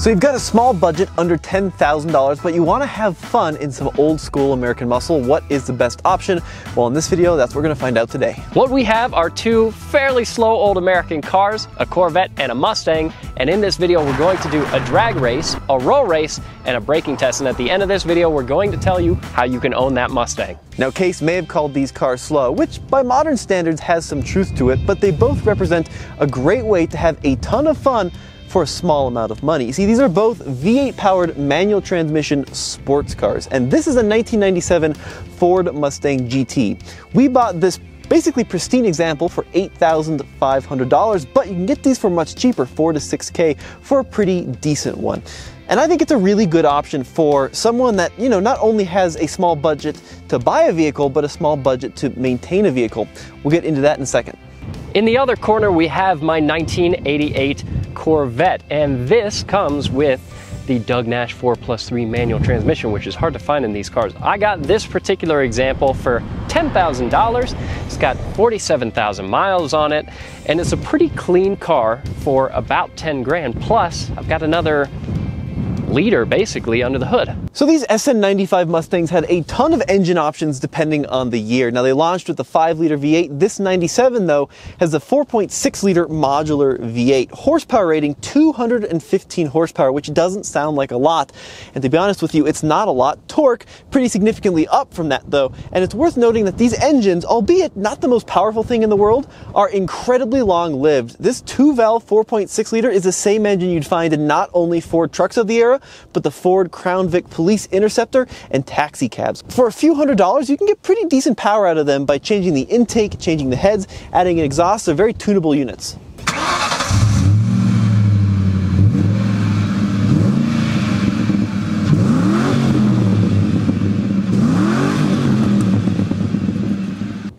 So you've got a small budget under $10,000, but you want to have fun in some old school American muscle. What is the best option? Well, in this video, that's what we're going to find out today. What we have are two fairly slow old American cars, a Corvette and a Mustang, and in this video we're going to do a drag race, a roll race, and a braking test, and at the end of this video we're going to tell you how you can own that Mustang. Now, Case may have called these cars slow, which by modern standards has some truth to it, but they both represent a great way to have a ton of fun for a small amount of money. You see, these are both V8 powered manual transmission sports cars, and this is a 1997 Ford Mustang GT. We bought this basically pristine example for $8,500, but you can get these for much cheaper, $4 to $6K, for a pretty decent one. And I think it's a really good option for someone that, you know, not only has a small budget to buy a vehicle, but a small budget to maintain a vehicle. We'll get into that in a second. In the other corner, we have my 1988 Corvette, and this comes with the Doug Nash 4+3 manual transmission, which is hard to find in these cars. I got this particular example for $10,000. It's got 47,000 miles on it, and it's a pretty clean car for about 10 grand. Plus, I've got another liter basically under the hood. So these SN95 Mustangs had a ton of engine options depending on the year. Now, they launched with the 5-liter V8. This 97 though has a 4.6-liter modular V8. Horsepower rating 215 horsepower, which doesn't sound like a lot. And to be honest with you, it's not a lot. Torque pretty significantly up from that though. And it's worth noting that these engines, albeit not the most powerful thing in the world, are incredibly long-lived. This 2-valve 4.6-liter is the same engine you'd find in not only Ford trucks of the era, but the Ford Crown Vic Police Interceptor and taxi cabs. For a few $100s, you can get pretty decent power out of them by changing the intake, changing the heads, adding an exhaust. They're very tunable units.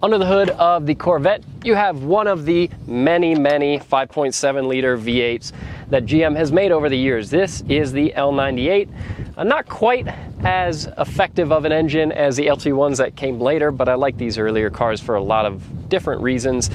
Under the hood of the Corvette, you have one of the many 5.7-liter V8s that GM has made over the years. This is the L98. Not quite as effective of an engine as the LT1s that came later, but I like these earlier cars for a lot of different reasons.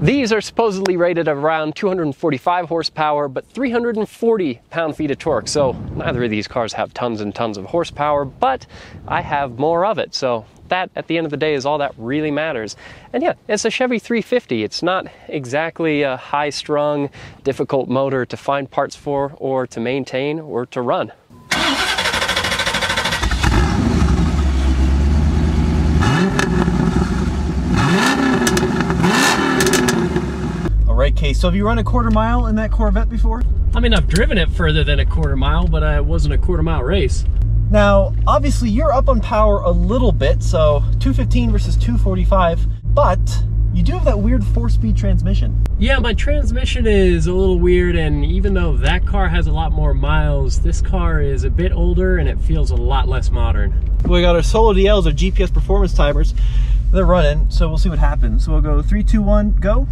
These are supposedly rated around 245 horsepower, but 340 pound-feet of torque. So neither of these cars have tons and tons of horsepower, but I have more of it. So that, at the end of the day, is all that really matters. And yeah, it's a Chevy 350. It's not exactly a high-strung, difficult motor to find parts for, or to maintain, or to run. All right, Case, so have you run a quarter mile in that Corvette before? I mean, I've driven it further than a quarter mile, but it wasn't a quarter-mile race. Now, obviously you're up on power a little bit, so 215 versus 245, but you do have that weird 4-speed transmission. Yeah, my transmission is a little weird, and even though that car has a lot more miles, this car is a bit older and it feels a lot less modern. We got our Solo DLs, our GPS performance timers. They're running, so we'll see what happens. So we'll go 3, 2, 1, go.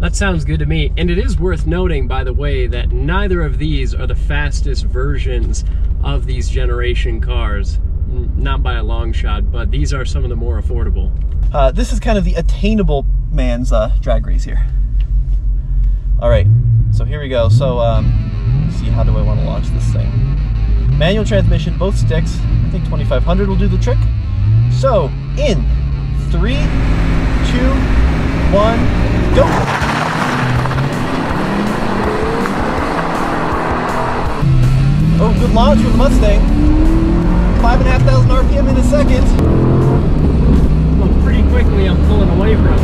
That sounds good to me, and it is worth noting, by the way, that neither of these are the fastest versions of these generation cars. Not by a long shot, but these are some of the more affordable. This is kind of the attainable man's drag race here. All right, so here we go. So let's see, how do I want to launch this thing? Manual transmission, both sticks. I think 2500 will do the trick. So in 3, 2, 1, go. Oh, good launch with the Mustang. 5,500 RPM in a second. Well, pretty quickly I'm pulling away from it.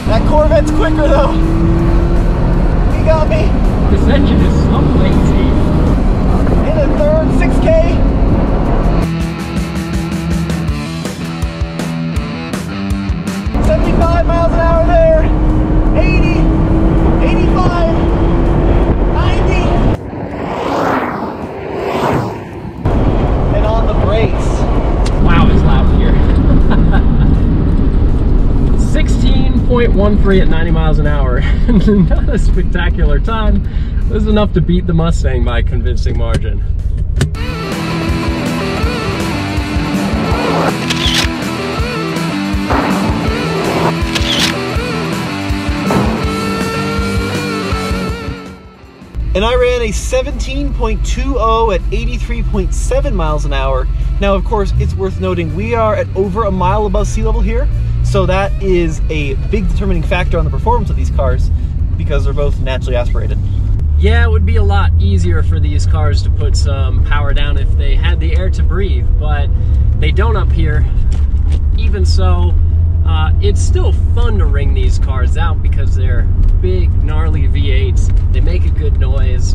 That Corvette's quicker though. He got me. This engine is so lazy. In a third, 6K. $75 miles an hour there. 80, 85, 90. And on the brakes. Wow, it's loud here. 16.13 at 90 miles an hour. Not a spectacular time. This is enough to beat the Mustang by a convincing margin. And I ran a 17.20 at 83.7 miles an hour. Now, of course, it's worth noting we are at over a mile above sea level here, so that is a big determining factor on the performance of these cars because they're both naturally aspirated. Yeah, it would be a lot easier for these cars to put some power down if they had the air to breathe, but they don't up here. Even so, it's still fun to ring these cars out because they're big, gnarly V8s. They make a good noise,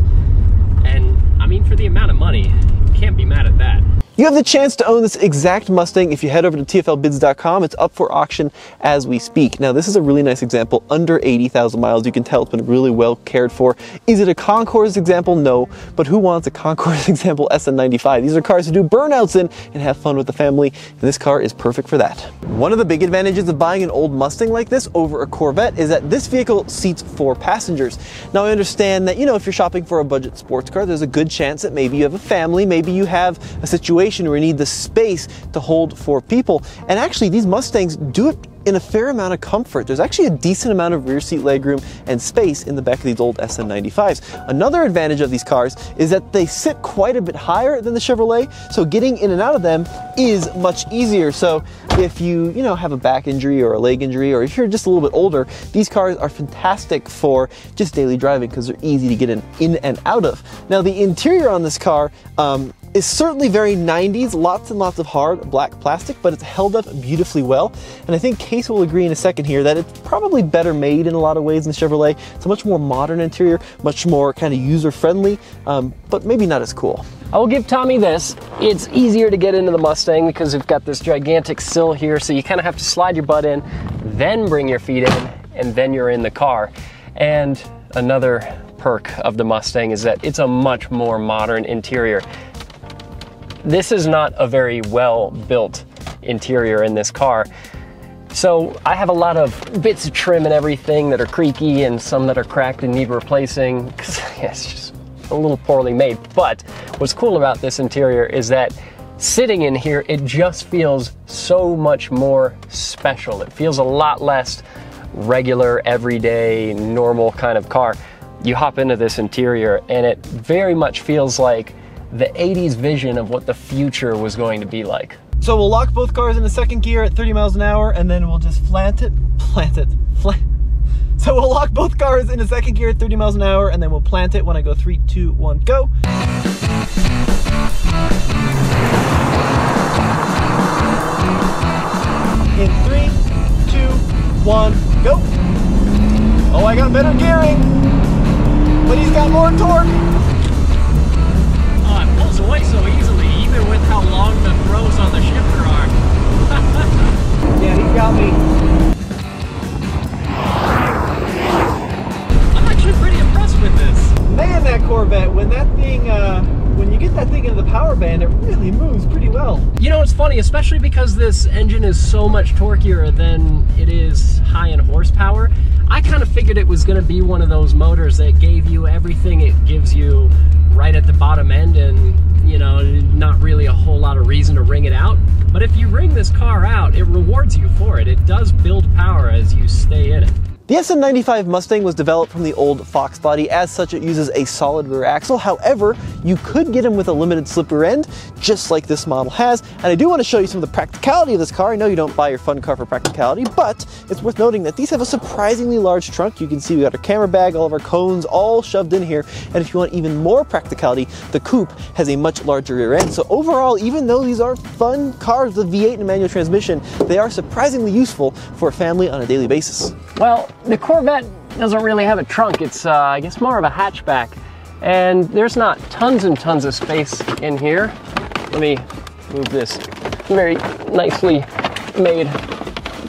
and I mean, for the amount of money, you can't be mad at that. You have the chance to own this exact Mustang if you head over to TFLbids.com. It's up for auction as we speak. Now, this is a really nice example, under 80,000 miles. You can tell it's been really well cared for. Is it a Concours example? No, but who wants a Concours example SN95? These are cars to do burnouts in and have fun with the family, and this car is perfect for that. One of the big advantages of buying an old Mustang like this over a Corvette is that this vehicle seats 4 passengers. Now, I understand that, you know, if you're shopping for a budget sports car, there's a good chance that maybe you have a family, maybe you have a situation where you need the space to hold 4 people. And actually, these Mustangs do it in a fair amount of comfort. There's actually a decent amount of rear seat legroom and space in the back of these old SN95s. Another advantage of these cars is that they sit quite a bit higher than the Chevrolet, so getting in and out of them is much easier. So if you have a back injury or a leg injury, or if you're just a little bit older, these cars are fantastic for just daily driving because they're easy to get in and out of. Now, the interior on this car is certainly very 90s, lots and lots of hard black plastic, but it's held up beautifully well. And I think Case will agree in a second here that it's probably better made in a lot of ways than Chevrolet. It's a much more modern interior, much more kind of user-friendly, but maybe not as cool. I will give Tommy this. It's easier to get into the Mustang because we've got this gigantic sill here, so you kind of have to slide your butt in, then bring your feet in, and then you're in the car. And another perk of the Mustang is that it's a much more modern interior. This is not a very well-built interior in this car. So I have a lot of bits of trim and everything that are creaky and some that are cracked and need replacing because it's just a little poorly made. But what's cool about this interior is that sitting in here, it just feels so much more special. It feels a lot less regular, everyday, normal kind of car. You hop into this interior and it very much feels like the 80s vision of what the future was going to be like. So we'll lock both cars into second gear at 30 miles an hour, and then we'll just plant it. So we'll lock both cars into second gear at 30 miles an hour, and then we'll plant it when I go 3, 2, 1, go. In 3, 2, 1, go. Oh, I got better gearing, but he's got more torque. Oh, it pulls away so easily, even with how long the throws on the shifter are. Yeah, he's got me. I'm actually pretty impressed with this. Man, that Corvette, when that thing, when you get that thing into the power band, it really moves pretty well. You know, it's funny, especially because this engine is so much torquier than it is high in horsepower. I kind of figured it was going to be one of those motors that gave you everything it gives you right at the bottom end, and you know, not really a whole lot of reason to ring it out. But if you ring this car out, it rewards you for it. It does build power as you stay in it. The SN95 Mustang was developed from the old Fox body. As such, it uses a solid rear axle. However, you could get them with a limited slip rear end, just like this model has. And I do want to show you some of the practicality of this car. I know you don't buy your fun car for practicality, but it's worth noting that these have a surprisingly large trunk. You can see we got our camera bag, all of our cones, all shoved in here. And if you want even more practicality, the coupe has a much larger rear end. So overall, even though these are fun cars with a V8 and manual transmission, they are surprisingly useful for a family on a daily basis. Well, the Corvette doesn't really have a trunk. It's, I guess, more of a hatchback. And there's not tons and tons of space in here. Let me move this very nicely made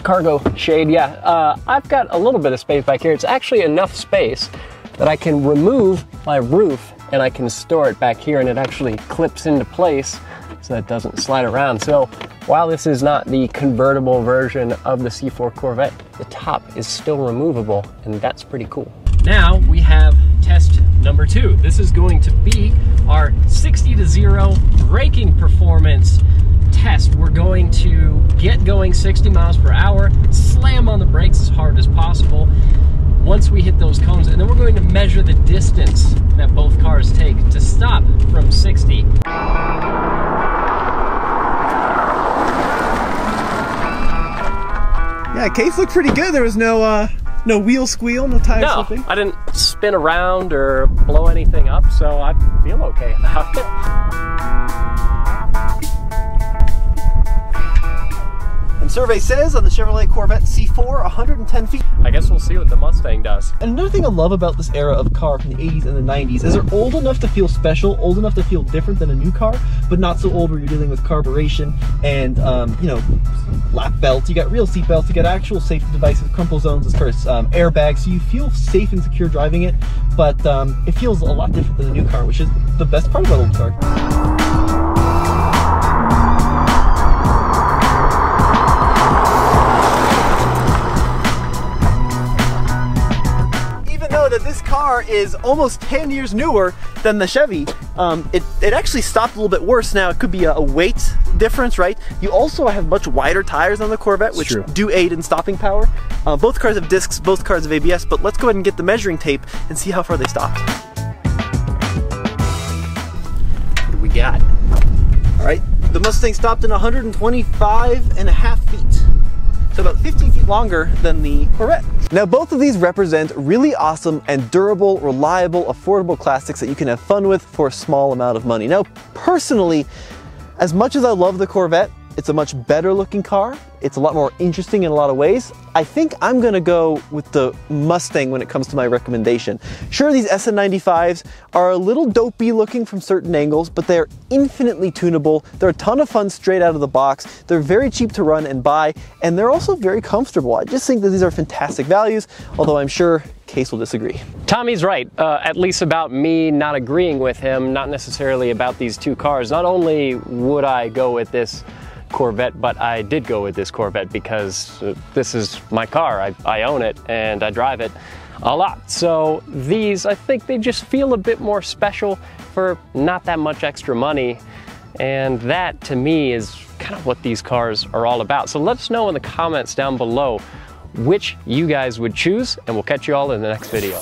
cargo shade. Yeah, I've got a little bit of space back here. It's actually enough space that I can remove my roof and I can store it back here, and it actually clips into place so that it doesn't slide around. So while this is not the convertible version of the C4 Corvette, the top is still removable, and that's pretty cool. Now we have test number 2. This is going to be our 60 to 0 braking performance test. We're going to get going 60 miles per hour, slam on the brakes as hard as possible, once we hit those cones, and then we're going to measure the distance that both cars take to stop from 60. Yeah, case looked pretty good. There was no wheel squeal, no tire slipping. I didn't spin around or blow anything up, so I feel okay about it. And survey says on the Chevrolet Corvette C4, 110 feet. I guess we'll see what the Mustang does. And another thing I love about this era of car from the 80s and the 90s is they're old enough to feel special, old enough to feel different than a new car, but not so old where you're dealing with carburation and, you know, lap belts. You got real seat belts, you got actual safety devices, crumple zones, of course, airbags, so you feel safe and secure driving it, but it feels a lot different than a new car, which is the best part about old cars. That this car is almost 10 years newer than the Chevy, it actually stopped a little bit worse. Now it could be a weight difference, right? You also have much wider tires on the Corvette, which do aid in stopping power. Both cars have discs, both cars have ABS, but let's go ahead and get the measuring tape and see how far they stopped. What do we got? All right, the Mustang stopped in 125.5 feet. So about 15 feet longer than the Corvette. Now both of these represent really awesome and durable, reliable, affordable classics that you can have fun with for a small amount of money. Now personally, as much as I love the Corvette, it's a much better looking car. It's a lot more interesting in a lot of ways. I think I'm gonna go with the Mustang when it comes to my recommendation. Sure, these SN95s are a little dopey looking from certain angles, but they're infinitely tunable. They're a ton of fun straight out of the box. They're very cheap to run and buy, and they're also very comfortable. I just think that these are fantastic values, although I'm sure Case will disagree. Tommy's right, at least about me not agreeing with him, not necessarily about these two cars. Not only would I go with this Corvette, but I did go with this Corvette because this is my car. I own it and I drive it a lot. So these, I think they just feel a bit more special for not that much extra money. And that to me is kind of what these cars are all about. So let us know in the comments down below which you guys would choose, and we'll catch you all in the next video.